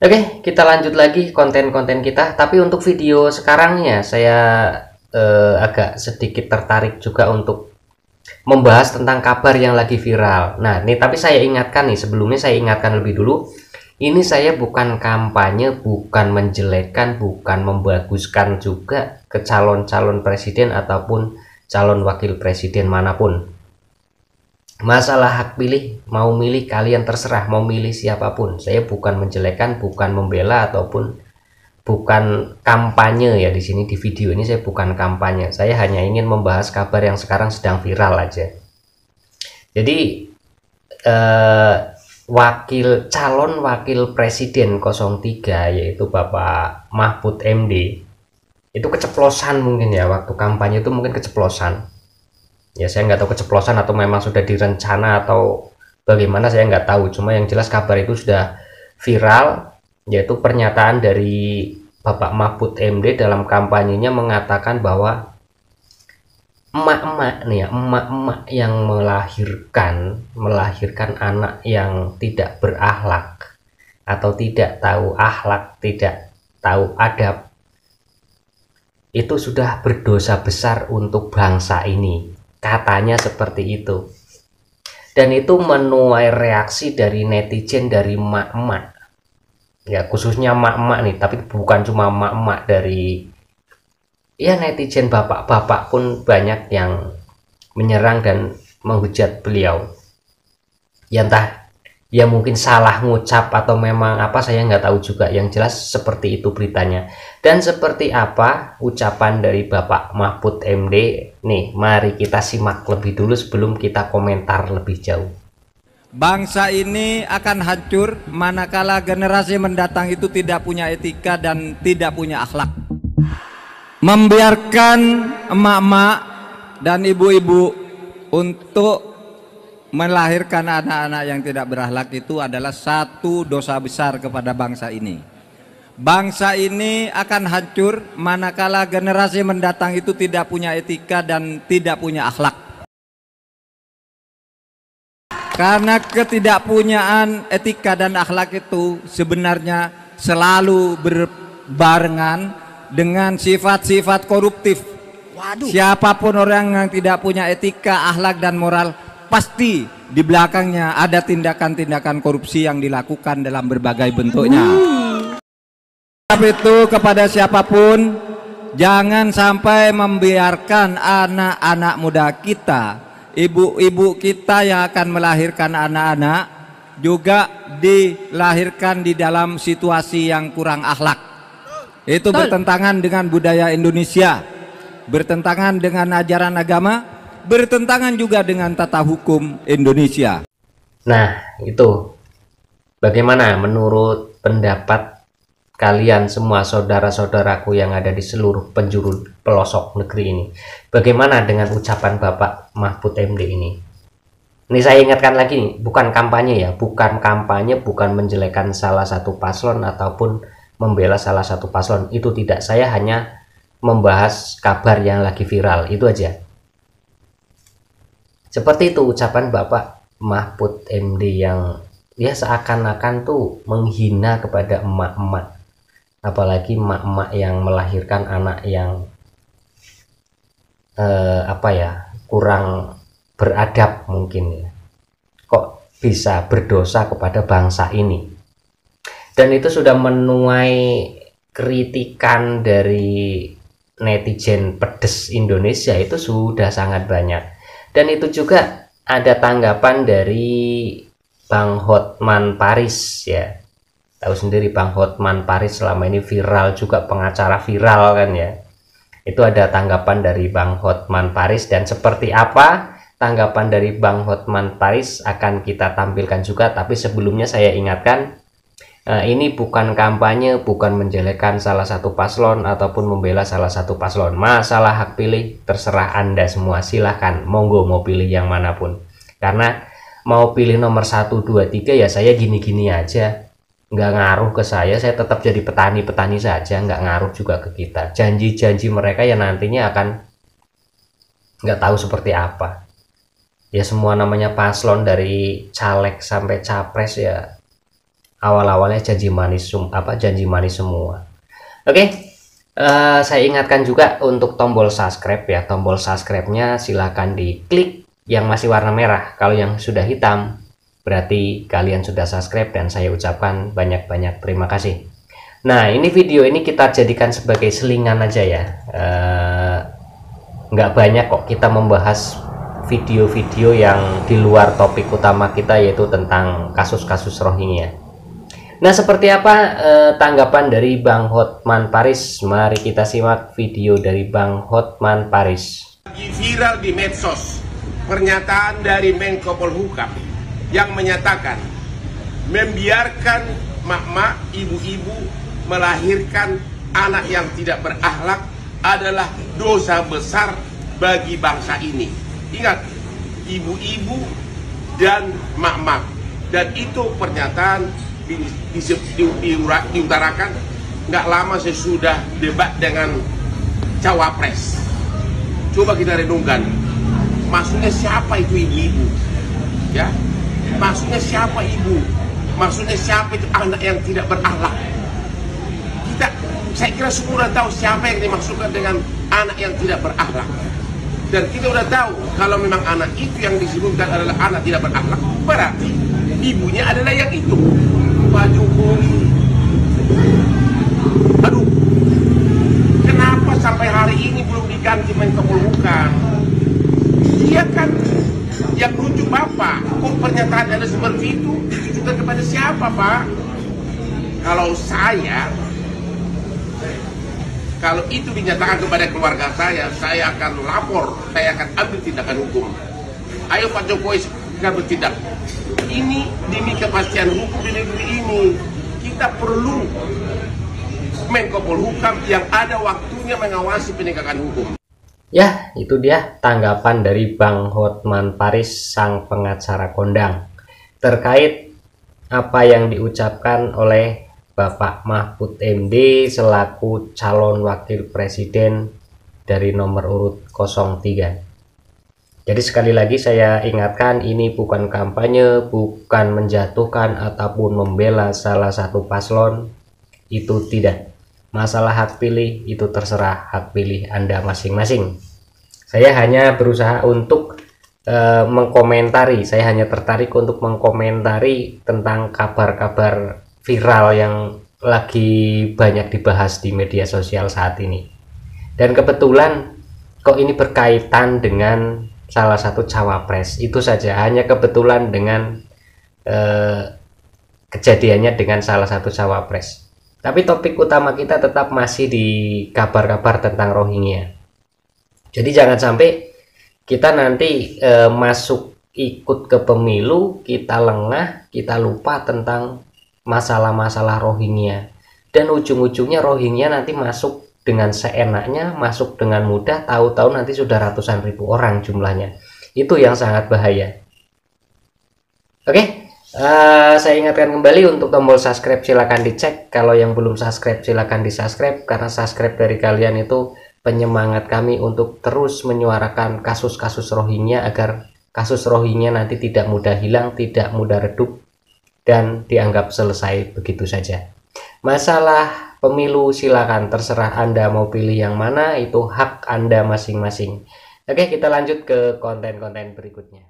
Oke, kita lanjut lagi konten-konten kita. Tapi untuk video sekarangnya saya agak sedikit tertarik juga untuk membahas tentang kabar yang lagi viral. Nah, nih tapi saya ingatkan nih, sebelumnya saya ingatkan lebih dulu. Ini saya bukan kampanye, bukan menjelekkan, bukan membaguskan juga ke calon-calon presiden ataupun calon wakil presiden manapun. Masalah hak pilih, mau milih kalian terserah, mau milih siapapun. Saya bukan menjelekkan, bukan membela ataupun bukan kampanye ya di sini di video ini saya bukan kampanye. Saya hanya ingin membahas kabar yang sekarang sedang viral aja. Jadi calon wakil presiden 03 yaitu Bapak Mahfud MD itu keceplosan mungkin ya, waktu kampanye itu mungkin keceplosan. Ya saya nggak tahu keceplosan atau memang sudah direncana atau bagaimana, saya nggak tahu. Cuma yang jelas kabar itu sudah viral, yaitu pernyataan dari Bapak Mahfud MD dalam kampanyenya mengatakan bahwa emak-emak nih ya, emak-emak yang melahirkan anak yang tidak berakhlak atau tidak tahu akhlak, tidak tahu adab, itu sudah berdosa besar untuk bangsa ini. Katanya seperti itu. Dan itu menuai reaksi dari netizen, dari emak-emak. Ya khususnya emak-emak nih, tapi bukan cuma emak-emak, dari ya netizen bapak-bapak pun banyak yang menyerang dan menghujat beliau. Ya entah, ya mungkin salah ngucap atau memang apa, saya nggak tahu juga. Yang jelas seperti itu beritanya. Dan seperti apa ucapan dari Bapak Mahfud MD, nih mari kita simak lebih dulu sebelum kita komentar lebih jauh. Bangsa ini akan hancur manakala generasi mendatang itu tidak punya etika dan tidak punya akhlak. Membiarkan emak-emak dan ibu-ibu untuk melahirkan anak-anak yang tidak berakhlak itu adalah satu dosa besar kepada bangsa ini. Bangsa ini akan hancur manakala generasi mendatang itu tidak punya etika dan tidak punya akhlak. Karena ketidakpunyaan etika dan akhlak itu sebenarnya selalu berbarengan dengan sifat-sifat koruptif. Waduh. Siapapun orang yang tidak punya etika, akhlak dan moral, pasti di belakangnya ada tindakan-tindakan korupsi yang dilakukan dalam berbagai bentuknya. Tapi itu kepada siapapun, jangan sampai membiarkan anak-anak muda kita, ibu-ibu kita yang akan melahirkan anak-anak juga dilahirkan di dalam situasi yang kurang akhlak. Itu bertentangan dengan budaya Indonesia, bertentangan dengan ajaran agama, bertentangan juga dengan tata hukum Indonesia. Nah itu bagaimana menurut pendapat kalian semua, saudara-saudaraku yang ada di seluruh penjuru pelosok negeri ini? Bagaimana dengan ucapan Bapak Mahfud MD ini? Ini saya ingatkan lagi nih, bukan kampanye ya, bukan kampanye, bukan menjelekan salah satu paslon ataupun membela salah satu paslon. Itu tidak, saya hanya membahas kabar yang lagi viral, itu aja. Seperti itu ucapan Bapak Mahfud MD yang ya seakan-akan tuh menghina kepada emak-emak. Apalagi emak-emak yang melahirkan anak yang kurang beradab mungkin ya. Kok bisa berdosa kepada bangsa ini? Dan itu sudah menuai kritikan dari netizen pedes Indonesia, itu sudah sangat banyak. Dan itu juga ada tanggapan dari Bang Hotman Paris ya. Tahu sendiri Bang Hotman Paris selama ini viral juga, pengacara viral kan ya. Itu ada tanggapan dari Bang Hotman Paris, dan seperti apa tanggapan dari Bang Hotman Paris akan kita tampilkan juga. Tapi sebelumnya saya ingatkan, ini bukan kampanye, bukan menjelekkan salah satu paslon ataupun membela salah satu paslon. Masalah hak pilih terserah Anda semua, silahkan monggo mau pilih yang manapun. Karena mau pilih nomor 1, 2, 3 ya saya gini-gini aja, nggak ngaruh ke saya tetap jadi petani-petani saja, nggak ngaruh juga ke kita. Janji-janji mereka ya nantinya akan nggak tahu seperti apa. Ya semua namanya paslon dari caleg sampai capres ya awal-awalnya janji manis semua. Oke, saya ingatkan juga untuk tombol subscribe ya. Tombol subscribe-nya silahkan diklik yang masih warna merah. Kalau yang sudah hitam berarti kalian sudah subscribe, dan saya ucapkan banyak-banyak terima kasih. Nah, ini video ini kita jadikan sebagai selingan aja ya. Nggak banyak kok kita membahas video-video yang di luar topik utama kita, yaitu tentang kasus-kasus Rohingya. Nah, seperti apa tanggapan dari Bang Hotman Paris? Mari kita simak video dari Bang Hotman Paris. Viral di medsos pernyataan dari Menko Polhukam yang menyatakan membiarkan mak-mak, ibu-ibu melahirkan anak yang tidak berakhlak adalah dosa besar bagi bangsa ini. Ingat, ibu-ibu dan mak-mak, dan itu pernyataan diutarakan nggak lama sesudah debat dengan cawapres. Coba kita renungkan, maksudnya siapa itu ibu-ibu? Ya, maksudnya siapa ibu? Maksudnya siapa itu anak yang tidak berakhlak? Saya kira semua udah tahu siapa yang dimaksudkan dengan anak yang tidak berakhlak. Dan kita udah tahu kalau memang anak itu yang disebutkan adalah anak tidak berakhlak, berarti ibunya adalah yang itu, Pak Jokowi. Aduh, kenapa sampai hari ini belum diganti Menko Polhukam? Dia kan yang rujuk Bapak. Kok pernyataan ada seperti itu ditujukan kepada siapa, Pak? Kalau itu dinyatakan kepada keluarga saya akan lapor, saya akan ambil tindakan hukum. Ayo Pak Jokowi segera bertindak. Ini demi kepastian hukum di negeri ini. Kita perlu Menko Polhukam yang ada waktunya mengawasi penegakan hukum. Ya, itu dia tanggapan dari Bang Hotman Paris, sang pengacara kondang, terkait apa yang diucapkan oleh Bapak Mahfud MD selaku calon wakil presiden dari nomor urut 03. Jadi sekali lagi saya ingatkan, ini bukan kampanye, bukan menjatuhkan ataupun membela salah satu paslon, itu tidak. Masalah hak pilih itu terserah hak pilih Anda masing-masing. Saya hanya berusaha untuk mengkomentari, saya hanya tertarik untuk mengkomentari tentang kabar-kabar viral yang lagi banyak dibahas di media sosial saat ini. Dan kebetulan kok ini berkaitan dengan salah satu cawapres, itu saja, hanya kebetulan dengan kejadiannya dengan salah satu cawapres. Tapi topik utama kita tetap masih di kabar-kabar tentang Rohingya. Jadi jangan sampai kita nanti masuk ikut ke pemilu, kita lengah, kita lupa tentang masalah-masalah Rohingya, dan ujung-ujungnya Rohingya nanti masuk dengan seenaknya, masuk dengan mudah, tahu-tahu nanti sudah ratusan ribu orang jumlahnya. Itu yang sangat bahaya. Oke, saya ingatkan kembali untuk tombol subscribe silahkan dicek. Kalau yang belum subscribe silahkan di subscribe, karena subscribe dari kalian itu penyemangat kami untuk terus menyuarakan kasus-kasus Rohingya, agar kasus Rohingya nanti tidak mudah hilang, tidak mudah redup, dan dianggap selesai begitu saja. Masalah pemilu silakan, terserah Anda mau pilih yang mana, itu hak Anda masing-masing. Oke, kita lanjut ke konten-konten berikutnya.